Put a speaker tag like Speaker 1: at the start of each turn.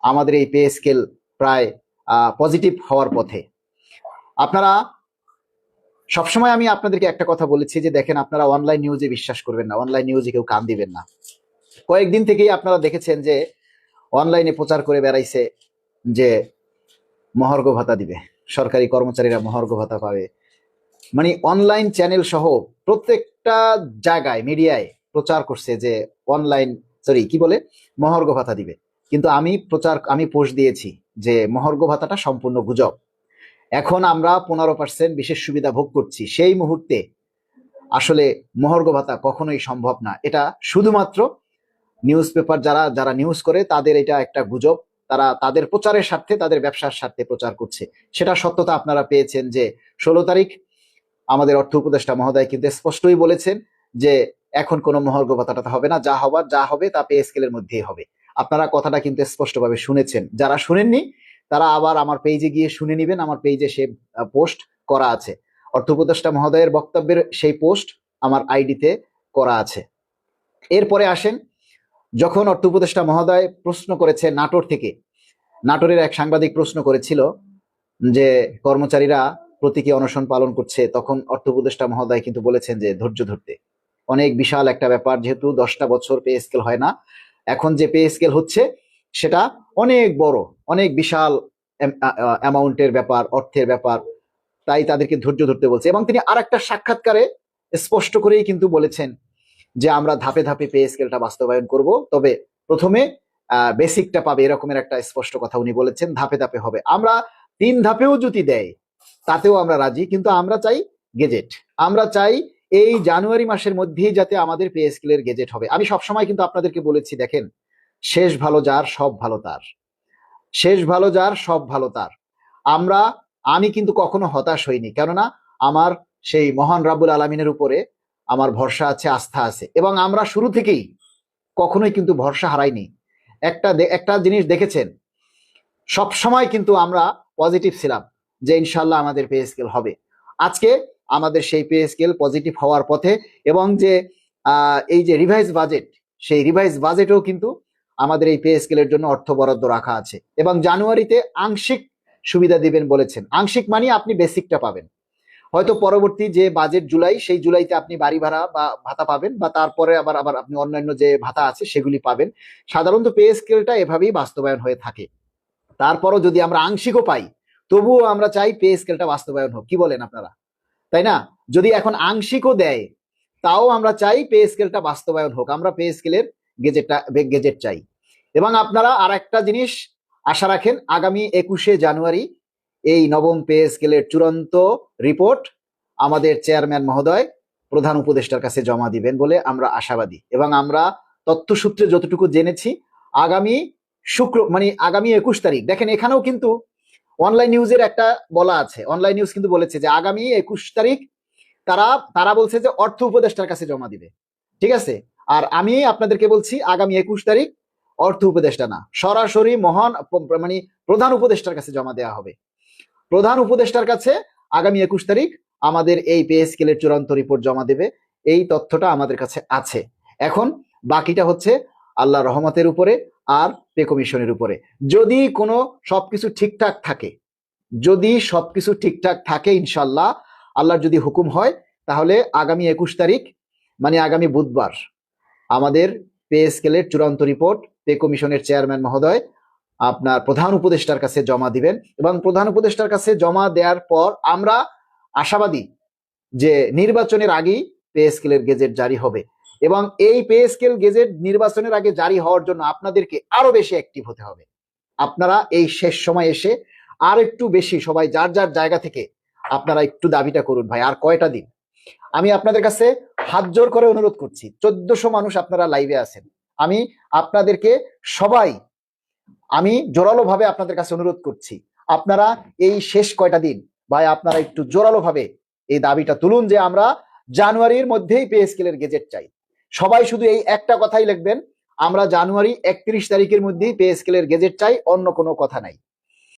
Speaker 1: আমাদের এই pay scale প্রায় পজিটিভ হওয়ার পথে। আপনারা সবসময় আমি আপনাদেরকে একটা কথা বলেছি যে দেখেন, আপনারা অনলাইন নিউজে বিশ্বাস করবেন না, অনলাইন নিউজে কেউ কান দিবেন না। কয়েকদিন থেকেই আপনারা দেখেছেন যে অনলাইনে প্রচার করে বেড়াইছে যে মহার্ঘ ভাতা দিবে, সরকারি কর্মচারীরা মহার্ঘ ভাতা পাবে। মানে অনলাইন চ্যানেল সহ প্রত্যেকটা জায়গায় মিডিয়ায় প্রচার করছে যে মহার্ঘ ভাতা দিবে। কিন্তু আমি পোস্ট দিয়েছি যে মহার্ঘ ভাতাটা সম্পূর্ণ গুজব। এখন আমরা 15% বিশেষ সুবিধা ভোগ করছি, সেই মুহূর্তে আসলে মহার্ঘ ভাতা কখনোই সম্ভব না। এটা শুধুমাত্র নিউজ পেপার যারা যারা নিউজ করে তাদের এটা একটা গুজব। তারা তাদের প্রচারের স্বার্থে, তাদের ব্যবসার স্বার্থে প্রচার করছে। সেটা সত্যতা আপনারা পেয়েছেন যে 16 তারিখ আমাদের অর্থ উপদেষ্টা মহোদয় কিন্তু স্পষ্টই বলেছেন যে এখন কোনো মহার্ঘ ভাতাটা হবে না, যা হবে তা পে স্কেলের মধ্যেই হবে। আপনারা কথাটা কিন্তু স্পষ্টভাবে শুনেছেন। যারা শুনেননি তারা আবার আমার পেজে গিয়ে শুনে নেবেন, আমার পেজে সে পোস্ট করা আছে। অর্থ উপদেষ্টা মহোদয়ের বক্তব্যের সেই পোস্ট আমার আইডিতে করা আছে। এরপরে আসেন, যখন অর্থ উপদেষ্টা মহোদয় প্রশ্ন করেছে নাটোরের এক সাংবাদিক প্রশ্ন করেছিল যে কর্মচারীরা প্রতীকী অনশন পালন করছে, তখন অর্থ উপদেষ্টা মহোদয় কিন্তু বলেছেন যে ধৈর্য ধরতে। অনেক বিশাল একটা ব্যাপার, যেহেতু 10টা বছর পে স্কেল হয় না, এখন যে পে স্কেল হচ্ছে সেটা অনেক বড়, অনেক বিশাল অ্যামাউন্টের ব্যাপার, অর্থের ব্যাপার, তাই তাদেরকে ধৈর্য ধরতে বলছে। এবং তিনি আর একটা সাক্ষাৎকারে স্পষ্ট করেই কিন্তু বলেছেন যে আমরা ধাপে ধাপে পে স্কেলটা বাস্তবায়ন করব, তবে প্রথমে বেসিকটা পাবে, এরকমের একটা স্পষ্ট কথা উনি বলেছেন। ধাপে ধাপে হবে, আমরা 3 ধাপেও যদি দেয় তাতেও আমরা রাজি, কিন্তু আমরা চাই গেজেট। আমরা চাই এই জানুয়ারি মাসের মধ্যেই যাতে আমাদের পে স্কেলের গেজেট হবে। আমি সবসময় কিন্তু আপনাদেরকে বলেছি, দেখেন, শেষ ভালো যার সব ভালো তার, শেষ ভালো যার সব ভালো তার। আমি কিন্তু কখনো হতাশ হইনি, কেননা আমার সেই মহান রাব্বুল আলামিনের উপরে আমার ভরসা আছে, আস্থা আছে, এবং আমরা শুরু থেকেই কখনোই কিন্তু ভরসা হারাইনি। একটা জিনিস দেখেছেন, সব সময় কিন্তু আমরা পজিটিভ ছিলাম যে ইনশাল্লাহ আমাদের পে স্কেল হবে। আজকে আমাদের সেই পে স্কেল পজিটিভ হওয়ার পথে, এবং যে এই যে রিভাইজ বাজেট, সেই রিভাইজ বাজেটেও কিন্তু আমাদের এই পে স্কেলের জন্য অর্থ বরাদ্দ রাখা আছে। এবং জানুয়ারিতে আংশিক সুবিধা দিবেন বলেছেন। আংশিক মানে আপনি বেসিকটা পাবেন, হয়তো পরবর্তী যে বাজেট জুলাই, সেই জুলাইতে আপনি বাড়ি ভাড়া বা ভাতা পাবেন, বা তারপরে আবার আবার আপনি অন্যান্য যে ভাতা আছে সেগুলি পাবেন। সাধারণত পে স্কেলটা এভাবেই বাস্তবায়ন হয়ে থাকে। তারপরও যদি আমরা আংশিকও পাই, তবুও আমরা চাই পে স্কেলটা বাস্তবায়ন হোক। কি বলেন আপনারা, তাই না? যদি এখন আংশিকও দেয়, তাও আমরা চাই পে স্কেলটা বাস্তবায়ন হোক। আমরা পে স্কেলের গেজেট চাই। এবং আপনারা আর একটা জিনিস আশা রাখেন, আগামী 21শে জানুয়ারি এই নবম পে স্কেলের চূড়ান্ত রিপোর্ট আমাদের চেয়ারম্যান মহোদয় প্রধান উপদেষ্টার কাছে জমা দিবেন বলে আমরা আশাবাদী। এবং আমরা তথ্যসূত্রে যতটুকু জেনেছি, আগামী আগামী 21 তারিখ, দেখেন এখানেও কিন্তু অনলাইন নিউজের একটা বলা আছে, অনলাইন নিউজ কিন্তু বলেছে যে আগামী 21 তারিখ তারা বলছে যে অর্থ উপদেষ্টার কাছে জমা দিবে, ঠিক আছে? আর আমি আপনাদেরকে বলছি আগামী 21 তারিখ অর্থ উপদেষ্টা না, সরাসরি প্রধান উপদেষ্টার কাছে জমা দেওয়া হবে। প্রধান উপদেষ্টার কাছে আগামী 21 তারিখ আমাদের এই পে স্কেলের চূড়ান্ত রিপোর্ট জমা দেবে, এই তথ্যটা আমাদের কাছে আছে। এখন বাকিটা হচ্ছে আল্লাহ রহমতের উপরে আর পে কমিশনের উপরে। যদি কোনো সবকিছু ঠিকঠাক থাকে ইনশাল্লাহ, আল্লাহর যদি হুকুম হয়, তাহলে আগামী 21 তারিখ মানে আগামী বুধবার আমাদের পে স্কেলের চূড়ান্ত রিপোর্ট পে কমিশনের চেয়ারম্যান মহোদয় আপনার প্রধান উপদেষ্টার কাছে জমা দিবেন। এবং প্রধান উপদেষ্টার কাছে জমা দেওয়ার পর আমরা আশাবাদী যে নির্বাচনের আগেই পে স্কেলের গেজেট জারি হবে। এবং এই পে স্কেল গেজেট নির্বাচনের আগে জারি হওয়ার জন্য আপনাদেরকে আরো বেশি অ্যাক্টিভ হতে হবে। আপনারা এই শেষ সময় এসে আর একটু বেশি সবাই যার যার জায়গা থেকে আপনারা একটু দাবিটা করুন। ভাই, আর কয়টা দিন? আমি আপনাদের কাছে হাত জোর করে অনুরোধ করছি, 1400 মানুষ আপনারা লাইভে আছেন, আমি আপনাদেরকে আমি জোরালো ভাবে আপনাদের কাছে অনুরোধ করছি, আপনারা এই শেষ কয়টা দিন ভাই আপনারা একটু জোরালো ভাবে এই দাবিটা তুলুন যে আমরা জানুয়ারির মধ্যেই পে স্কেলের গেজেট চাই। সবাই শুধু এই একটা কথাই লিখবেন, আমরা জানুয়ারি 31 তারিখের মধ্যেই পে স্কেলের গেজেট চাই, অন্য কোনো কথা নাই।